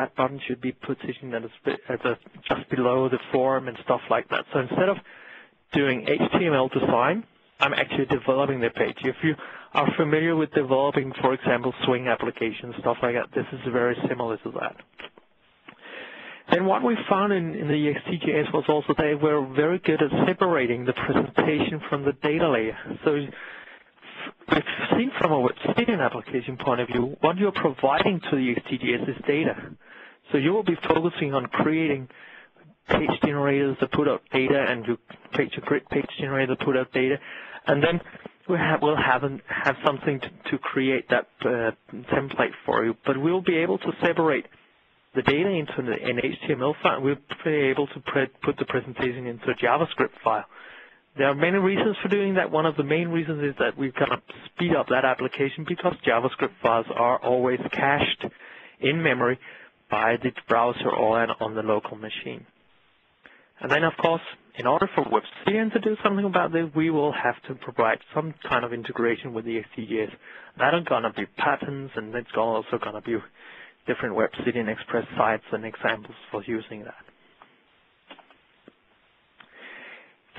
that button should be positioned just below the form and stuff like that. So instead of doing HTML design, I'm actually developing the page. If you are familiar with developing, for example, Swing applications, stuff like that, this is very similar to that. Then what we found in the XTJS was also they were very good at separating the presentation from the data layer. So we've seen from a Webcitian application point of view, what you're providing to the XTJS is data. So you will be focusing on creating page generators that put out data, and you create a grid page generator that put out data, and then we'll have something to create that template for you. But we'll be able to separate the data into an HTML file. We'll be able to put the presentation into a JavaScript file. There are many reasons for doing that. One of the main reasons is that we're going to speed up that application because JavaScript files are always cached in memory by the browser or on the local machine. And then, of course, in order for Webcitian to do something about this, we will have to provide some kind of integration with the XTJS. That are going to be patterns, and it's also going to be different Webcitian Express sites and examples for using that.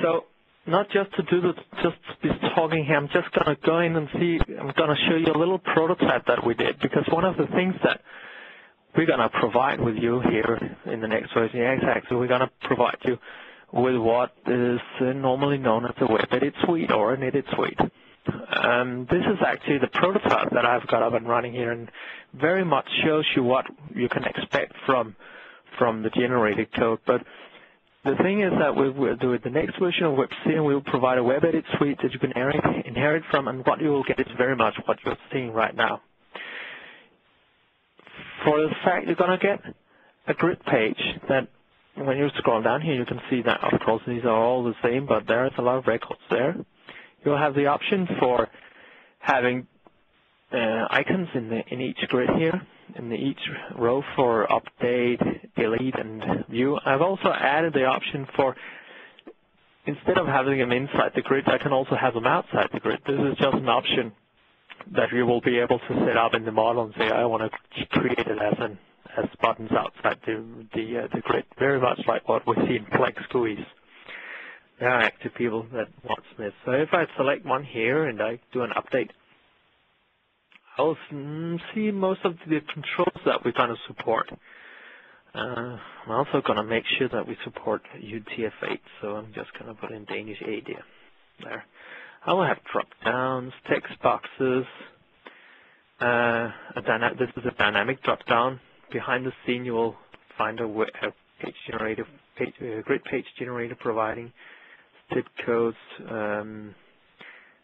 So, not just to do just be talking here, I'm just going to go in and see, I'm going to show you a little prototype that we did, because one of the things that we're going to provide with you here in the next version, exactly, we're going to provide you with what is normally known as a web edit suite or an edit suite. This is actually the prototype that I've got up and running here, and very much shows you what you can expect from the generated code. But the thing is that with the next version of Webcitian, we will provide a web edit suite that you can inherit from, and what you will get is very much what you're seeing right now. For the fact you're going to get a grid page that when you scroll down here, you can see that, of course, these are all the same, but there is a lot of records there. You'll have the option for having icons in each grid here, in each row for update, delete, and view. I've also added the option for, instead of having them inside the grid, I can also have them outside the grid. This is just an option that you will be able to set up in the model and say, I want to create it as buttons outside the grid, very much like what we see in Plex CA. There are active people that want this. So if I select one here and I do an update, I'll see most of the controls that we're going to support. I'm also going to make sure that we support UTF-8, so I'm just going to put in Danish 8 here. There. I will have drop-downs, text boxes. This is a dynamic drop-down. Behind the scene, you will find a page generator, grid page generator providing zip codes,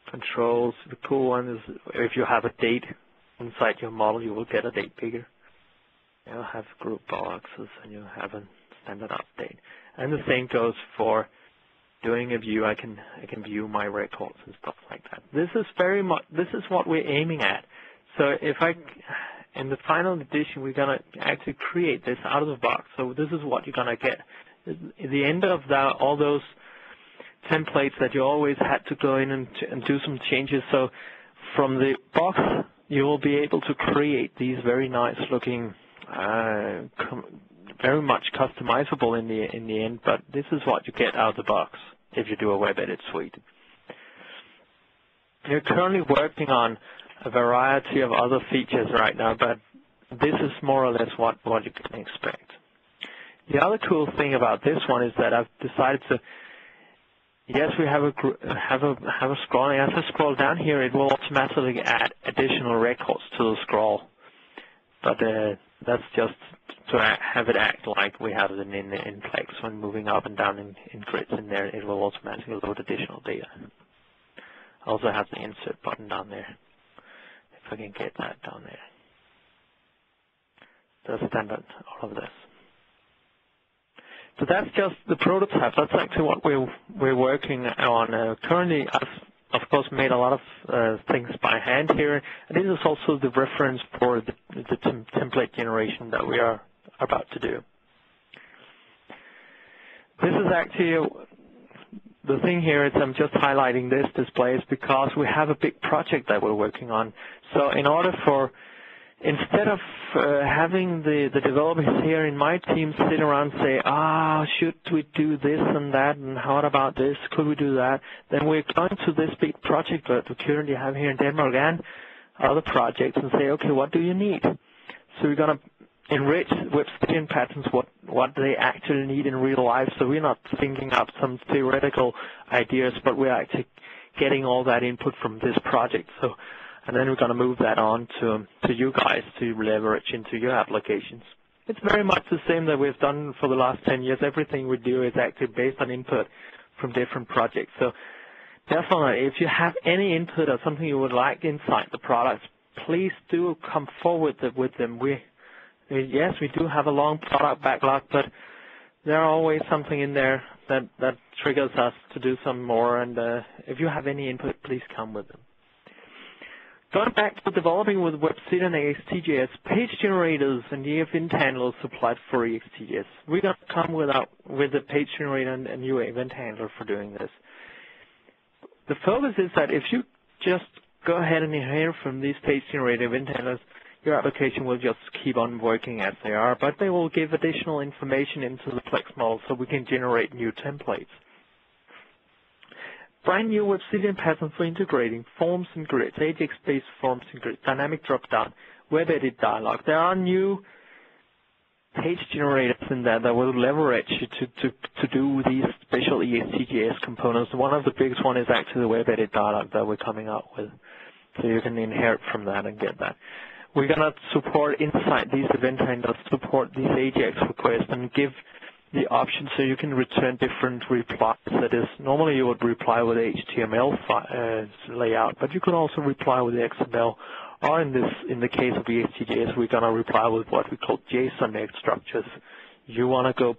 controls. The cool one is if you have a date inside your model, you will get a date picker. You'll have group boxes, and you'll have a standard update. And the same goes for doing a view. I can view my records and stuff like that. This is very much, this is what we're aiming at. So if in the final edition, we're going to actually create this out of the box. So this is what you're going to get. At the end of that, all those templates that you always had to go in and do some changes. So from the box, you will be able to create these very nice looking, very much customizable in the end. But this is what you get out of the box if you do a web edit suite. You're currently working on a variety of other features right now, but this is more or less what you can expect. The other cool thing about this one is that I've decided to, yes, we have a scrolling. As I scroll down here, it will automatically add additional records to the scroll. But that's just to have it act like we have it in Plex. When moving up and down in grids in there, it will automatically load additional data. I also have the insert button down there, if I can get that down there. The standard, all of this. So that's just the prototype. That's actually what we're working on. Currently, I've, of course, made a lot of things by hand here. And this is also the reference for the template generation that we are about to do. This is actually, the thing here is I'm just highlighting this display is because we have a big project that we're working on. So in order for instead of having the developers here in my team sit around and say, should we do this and that, and how about this, could we do that, then we're going to this big project that we currently have here in Denmark and other projects and say, okay, what do you need? So we're going to enrich web citizen patterns what they actually need in real life, so we're not thinking up some theoretical ideas, but we're actually getting all that input from this project. So, and then we're going to move that on to you guys to leverage into your applications. It's very much the same that we've done for the last 10 years. Everything we do is actually based on input from different projects. So definitely, if you have any input or something you would like inside the products, please do come forward with them. Yes, we do have a long product backlog, but there are always something in there that triggers us to do some more. And if you have any input, please come with them. Going back to developing with WebCity and ExtJS, page generators and the event handlers supplied for ExtJS. We're going to come with the page generator and a new event handler for doing this. The focus is that if you just go ahead and inherit from these page generator event handlers, your application will just keep on working as they are, but they will give additional information into the Plex model so we can generate new templates. Brand new web citizen pattern for integrating forms and grids, Ajax-based forms and grids, dynamic drop-down, web edit dialog. There are new page generators in there that will leverage to do these special ExtJS components. One of the biggest one is actually the web edit dialog that we're coming out with. So you can inherit from that and get that. We're going to support inside these event handlers, support these Ajax requests and give the option so you can return different replies. That is, normally you would reply with HTML layout, but you can also reply with XML, or in the case of ExtJS, we're going to reply with what we call JSON structures. You want to go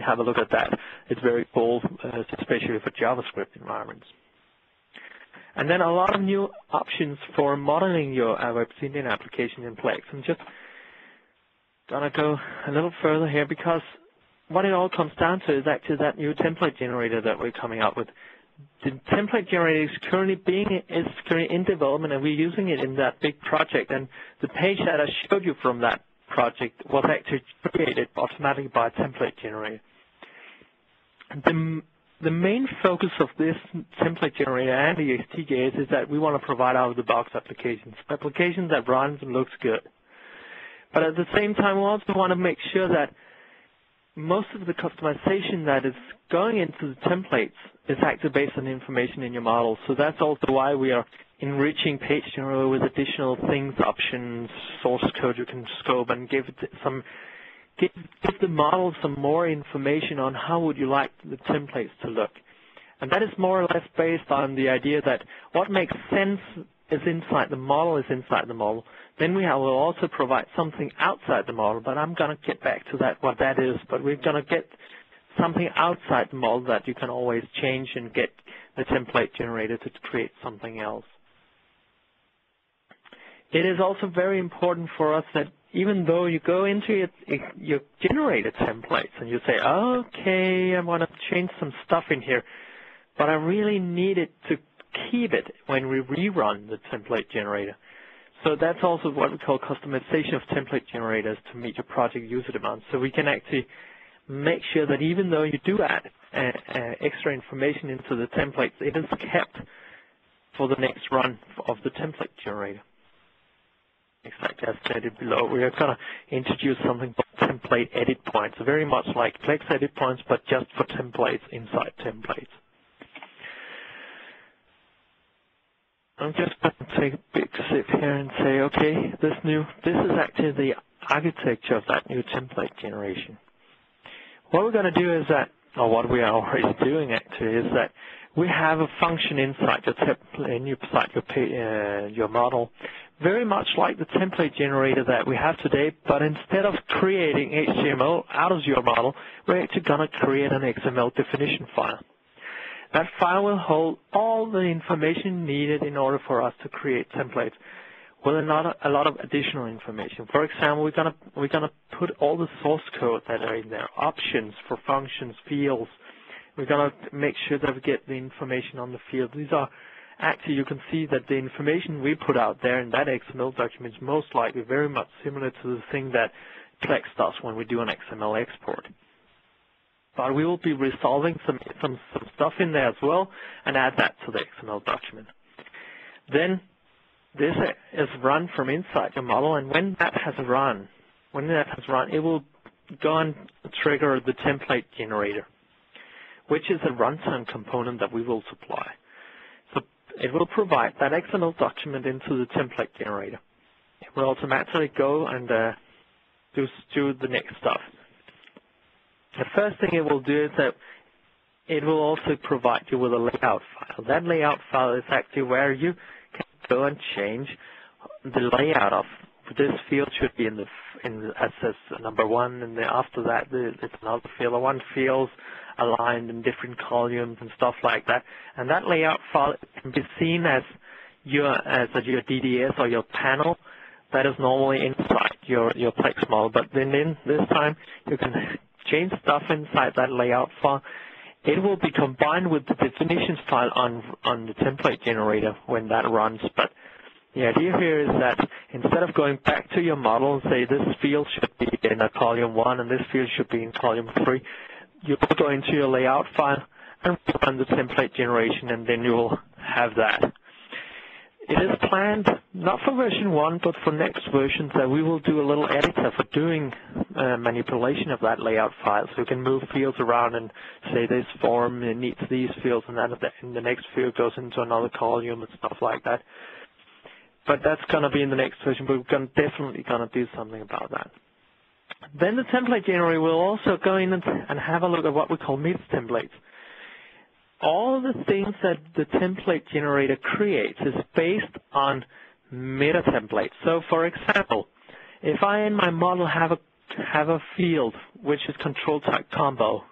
have a look at that. It's very cool, especially for JavaScript environments. And then a lot of new options for modeling your web citizen application in Plex. I'm just going to go a little further here because what it all comes down to is actually that new template generator that we're coming out with. The template generator is currently in development, and we're using it in that big project. And the page that I showed you from that project was actually created automatically by a template generator. The main focus of this template generator and the ExtJS is that we want to provide out-of-the-box applications that runs and looks good. But at the same time, we also want to make sure that most of the customization that is going into the templates is actually based on the information in your model. So that's also why we are enriching page generator with additional things, options, source code you can scope, and give the model some more information on how would you like the templates to look. And that is more or less based on the idea that what makes sense is inside the model is inside the model. Then we will also provide something outside the model, but I'm going to get back to that, what that is. But we're going to get something outside the model that you can always change and get the template generator to create something else. It is also very important for us that even though you go into it, you generate a template and you say, okay, I want to change some stuff in here, but I really need it to keep it when we rerun the template generator. So that's also what we call customization of template generators to meet your project user demands. So we can actually make sure that even though you do add extra information into the templates, it is kept for the next run of the template generator. Exactly as stated below, we are going to introduce something called template edit points, very much like Plex edit points, but just for templates inside templates. I'm just going to take a big sip here and say, okay, this is actually the architecture of that new template generation. What we're going to do is that, or what we are already doing actually, is that we have a function inside your template, your model, very much like the template generator that we have today, but instead of creating HTML out of your model, we're actually going to create an XML definition file. That file will hold all the information needed in order for us to create templates with a lot of additional information. For example, we're gonna put all the source code that are in there, options for functions, fields. We're gonna make sure that we get the information on the field. These are actually you can see that the information we put out there in that XML document is most likely very much similar to the thing that Plex does when we do an XML export. But we will be resolving some stuff in there as well and add that to the XML document. Then this is run from inside your model, and when that has run, it will go and trigger the template generator, which is a runtime component that we will supply. So it will provide that XML document into the template generator. It will automatically go and do the next stuff. The first thing it will do is that it will also provide you with a layout file. That layout file is actually where you can go and change the layout of this field should be in as says number 1, and then after that it's another field. The one field's aligned in different columns and stuff like that. And that layout file can be seen as your DDS or your panel that is normally inside your Plex model. But then this time you can change stuff inside that layout file. It will be combined with the definitions file on the template generator when that runs. But the idea here is that instead of going back to your model and say this field should be in a column 1 and this field should be in column 3, you will go into your layout file and run the template generation, and then you will have that. It is planned, not for version 1, but for next versions, that we will do a little editor for doing manipulation of that layout file. So we can move fields around and say this form needs these fields, and then the next field goes into another column and stuff like that. But that's going to be in the next version, but we're definitely going to do something about that. Then the template generator will also go in and have a look at what we call meta templates. All the things that the template generator creates is based on meta templates. So, for example, if I in my model have a field which is control type combo,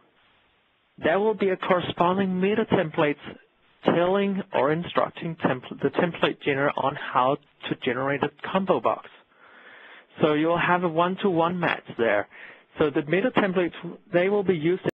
there will be a corresponding meta templates telling or instructing the template generator on how to generate a combo box. So you'll have a one-to-one match there. So the meta templates, they will be used